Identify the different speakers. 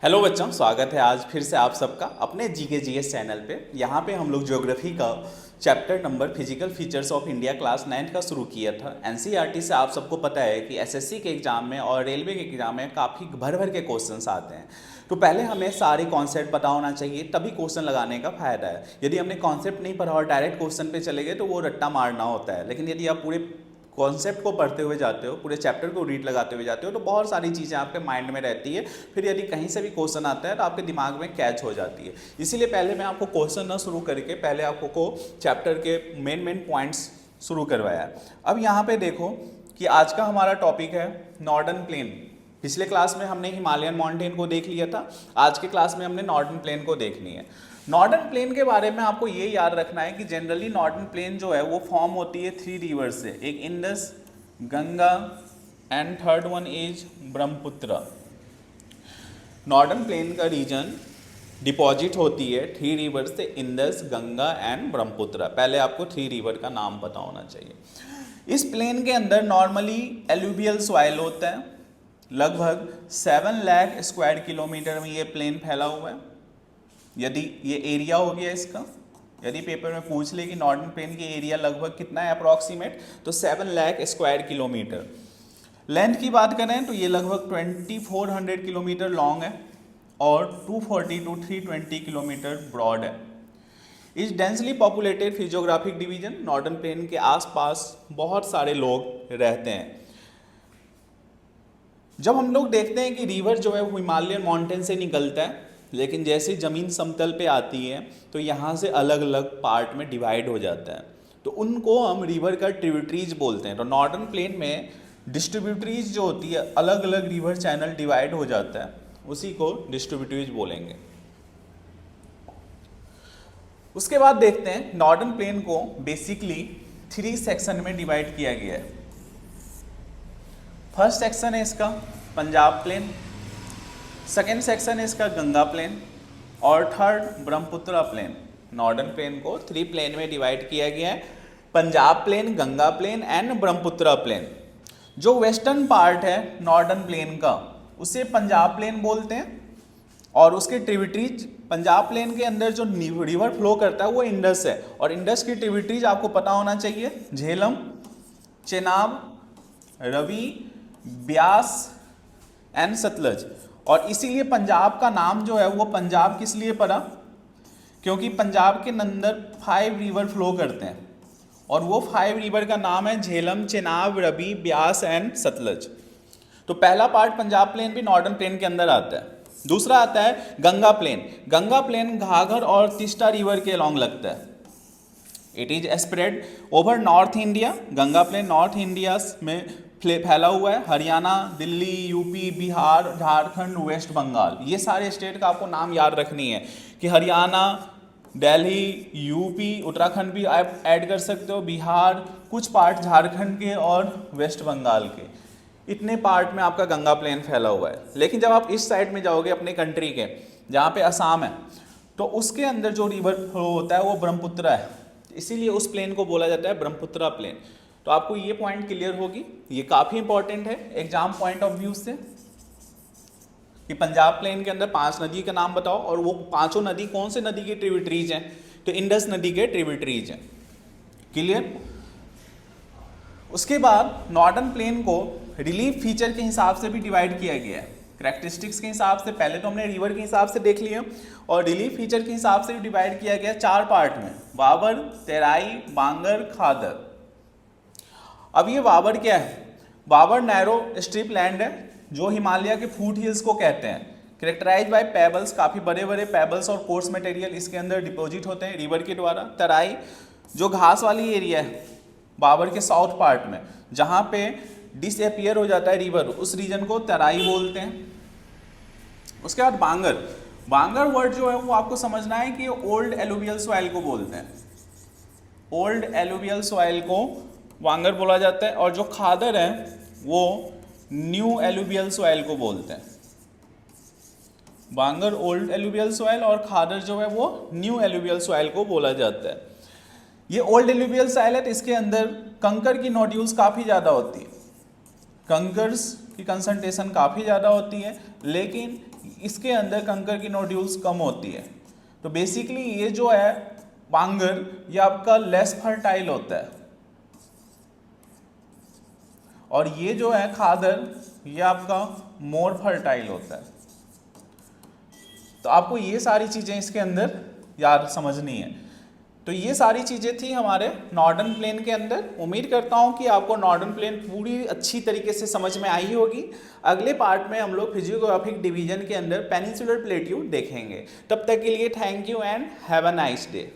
Speaker 1: Hello बच्चों, स्वागत है आज फिर से आप सबका अपने जीके जीएस चैनल पे। यहाँ पे हम लोग ज्योग्राफी का chapter number physical features of India class 9 का शुरू किया था। एनसीईआरटी से आप सबको पता है कि एसएससी के एग्ज़ाम में और रेलवे के एग्ज़ाम में काफ़ी भर भर के क्वेश्चंस आते हैं। तो पहले हमें सारे कॉन्सेप्ट पता होना चाहिए, तभी क्वेश्चन लगाने का फायदा है। यदि हमने कॉन्सेप्ट नहीं पढ़ा और डायरेक्ट क्वेश्चन पे चले गए तो वो रट्टा मारना होता है। लेकिन यदि आप पूरे कॉन्सेप्ट को पढ़ते हुए जाते हो, पूरे चैप्टर को रीड लगाते हुए जाते हो, तो बहुत सारी चीज़ें आपके माइंड में रहती है। फिर यदि कहीं से भी क्वेश्चन आता है तो आपके दिमाग में कैच हो जाती है। इसीलिए पहले मैं आपको क्वेश्चन ना शुरू करके पहले आपको चैप्टर के मेन पॉइंट्स शुरू करवाया। अब यहाँ पे देखो कि आज का हमारा टॉपिक है नॉर्दर्न प्लेन। पिछले क्लास में हमने हिमालयन माउंटेन को देख लिया था, आज के क्लास में हमने नॉर्दर्न प्लेन को देखनी है। नॉर्दर्न प्लेन के बारे में आपको ये याद रखना है कि जनरली नॉर्दर्न प्लेन जो है वो फॉर्म होती है 3 रिवर से, एक Indus, Ganga and third one is Brahmaputra. Northern plain का रीजन डिपॉजिट होती है 3 रिवर से, इंडस, गंगा एंड ब्रह्मपुत्र। पहले आपको 3 रिवर का नाम पता होना चाहिए। इस प्लेन के अंदर नॉर्मली एलुवियल सॉइल होता है। लगभग 7 लाख स्क्वायर किलोमीटर में ये प्लेन फैला हुआ है। यदि ये एरिया हो गया इसका, यदि पेपर में पूछ ले कि नॉर्दर्न प्लेन की एरिया लगभग कितना है अप्रॉक्सीमेट, तो 7 लाख स्क्वायर किलोमीटर। लेंथ की बात करें तो ये लगभग 2400 किलोमीटर लॉन्ग है और 240 to 320 किलोमीटर ब्रॉड है। इस densely populated physiographic division northern plain के आसपास बहुत सारे लोग रहते हैं। जब हम लोग देखते हैं कि रिवर जो है वो हिमालयन माउंटेन से निकलता है, लेकिन जैसे ज़मीन समतल पे आती है तो यहाँ से अलग अलग पार्ट में डिवाइड हो जाता है, तो उनको हम रिवर का ट्रिब्यूटरीज बोलते हैं। तो नॉर्दर्न प्लेन में डिस्ट्रीब्यूटरीज जो होती है, अलग अलग रिवर चैनल डिवाइड हो जाता है, उसी को डिस्ट्रीब्यूटरीज बोलेंगे। उसके बाद देखते हैं नॉर्दर्न प्लेन को बेसिकली 3 सेक्शन में डिवाइड किया गया है। फर्स्ट सेक्शन है इसका पंजाब प्लेन, सेकेंड सेक्शन है इसका गंगा प्लेन और third Brahmaputra plain. Northern plain को 3 प्लेन में डिवाइड किया गया है, Punjab plain, Ganga plain and Brahmaputra plain. जो वेस्टर्न पार्ट है नॉर्दर्न प्लेन का उसे पंजाब प्लेन बोलते हैं और उसके ट्रिब्यूटरीज, पंजाब प्लेन के अंदर जो रिवर फ्लो करता है वो इंडस है और इंडस की ट्रिब्यूटरीज आपको पता होना चाहिए, झेलम, चेनाब, रवि, ब्यास एंड सतलज। और इसीलिए पंजाब का नाम जो है वो पंजाब किस लिए पड़ा, क्योंकि पंजाब के अंदर 5 रिवर फ्लो करते हैं और वो 5 रिवर का नाम है झेलम, चेनाब, रवि, ब्यास एंड सतलज। तो पहला पार्ट पंजाब प्लेन भी नॉर्दर्न प्लेन के अंदर आता है। दूसरा आता है गंगा प्लेन। गंगा प्लेन घाघर और तीस्ता रिवर के अलॉन्ग लगता है। It is spread over North India. Ganga plain North India में फैला हुआ है, हरियाणा, दिल्ली, यूपी, बिहार, झारखंड, वेस्ट बंगाल, ये सारे स्टेट का आपको नाम याद रखनी है कि हरियाणा, दिल्ली, यूपी, उत्तराखंड भी आप ऐड कर सकते हो, बिहार, कुछ पार्ट झारखंड के और वेस्ट बंगाल के, इतने पार्ट में आपका गंगा प्लेन फैला हुआ है। लेकिन जब आप इस साइड में जाओगे अपने कंट्री के, जहाँ पे असम है, तो उसके अंदर जो रिवर फ्लो होता है वो ब्रह्मपुत्र है, इसीलिए उस प्लेन को बोला जाता है ब्रह्मपुत्र प्लेन। तो आपको ये पॉइंट क्लियर होगी, ये काफ़ी इंपॉर्टेंट है एग्जाम पॉइंट ऑफ व्यू से कि पंजाब प्लेन के अंदर 5 नदी का नाम बताओ और वो पांचों नदी कौन से नदी के ट्रिब्यूटरीज हैं, तो इंडस नदी के ट्रिब्यूटरीज हैं। क्लियर। उसके बाद नॉर्दर्न प्लेन को रिलीफ फीचर के हिसाब से भी डिवाइड किया गया है, कैरेक्टरिस्टिक्स के हिसाब से। पहले तो हमने रिवर के हिसाब से देख लिया और रिलीफ फीचर के हिसाब से भी डिवाइड किया गया 4 पार्ट में, वावर, तेराई, बांगर, खादर। अब ये वावर क्या है, वावर नैरो स्ट्रिप लैंड है जो हिमालय के फूट हिल्स को कहते हैं, कैरेक्टराइज बाय पेबल्स, काफ़ी बड़े बड़े पेबल्स और कोर्स मटेरियल इसके अंदर डिपॉजिट होते हैं रिवर के द्वारा। तराई जो घास वाली एरिया है वावर के साउथ पार्ट में, जहाँ पे डिसअपियर हो जाता है रिवर, उस रीजन को तराई बोलते हैं। उसके बाद बांगर, बांगर वर्ड जो है वो आपको समझना है कि ओल्ड एलुवियल सॉइल को बोलते हैं, ओल्ड एलुवियल सॉइल को बांगर बोला जाता है। और जो खादर है वो न्यू एलुवियल सॉइल को बोलते हैं। बांगर ओल्ड एलुवियल सॉइल और खादर जो है वो न्यू एलुवियल सॉइल को बोला जाता है। ये ओल्ड एलुवियल सॉइल है तो इसके अंदर कंकर की नोड्यूल्स काफ़ी ज़्यादा होती है, कंकर्स की कंसंट्रेशन काफ़ी ज़्यादा होती है, लेकिन इसके अंदर कंकर की नोड्यूल्स कम होती है। तो बेसिकली ये जो है बांगर, ये आपका लेस फर्टाइल होता है, और ये जो है खादर, ये आपका मोर फर्टाइल होता है। तो आपको ये सारी चीज़ें इसके अंदर याद समझनी है। तो ये सारी चीज़ें थी हमारे नॉर्दर्न प्लेन के अंदर। उम्मीद करता हूँ कि आपको नॉर्दर्न प्लेन पूरी अच्छी तरीके से समझ में आई होगी। अगले पार्ट में हम लोग फिजियोग्राफिक डिवीजन के अंदर पेनिनसुलर प्लेट्यू देखेंगे। तब तक के लिए thank you and have a nice day.